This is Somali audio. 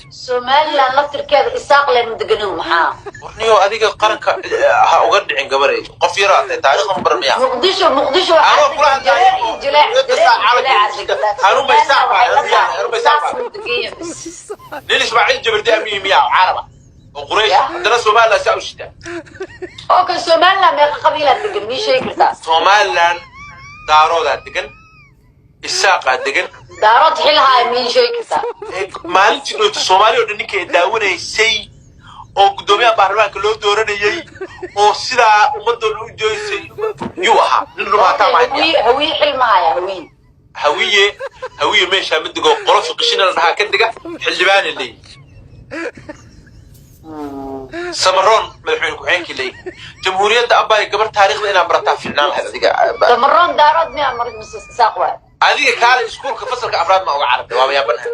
سوماليلاند laftirkeeda isaaq leh mudagano maxaa warniyo adiga qaranka ha uga dhicin gabaray qof yar ah taariikhda ma barmiya muqdisho أنا أقول لك هارون بيساق نيل إسماعيل جبردي أمي مياه عربة وقريش عندنا سوماليا ساوي شتاء اوكي سوماليلاند meeqa qabiil aad degan mii sheegi kartaa سوماليلاند daaroodaa degan isaaqaa degan daarood xilhaay mii sheegi kartaa maalintii dhowta soomaaliya oo dhan ninkay daawanaysay oo gudoomiyaha baarlamaanka loo dooranayay oo sidaa ummadooda u jooysay yuu ahaa nin rumaataa maaya hawiye xilmahaya hawiye meeshaa midigoo qolo fiqishina la dhahaa ka diga xildhibaana leey samaroon madaxweyne ku-xigeenkii leey jamhuuriyadda abbaay gabar taariikhda inaa barataa fiicnaan lahayd adiga samaroon daarood miyaa marid mise isaaq waay adiga kaale iskuulka fasalka afraad ma uga carabtay waaba yaabanahay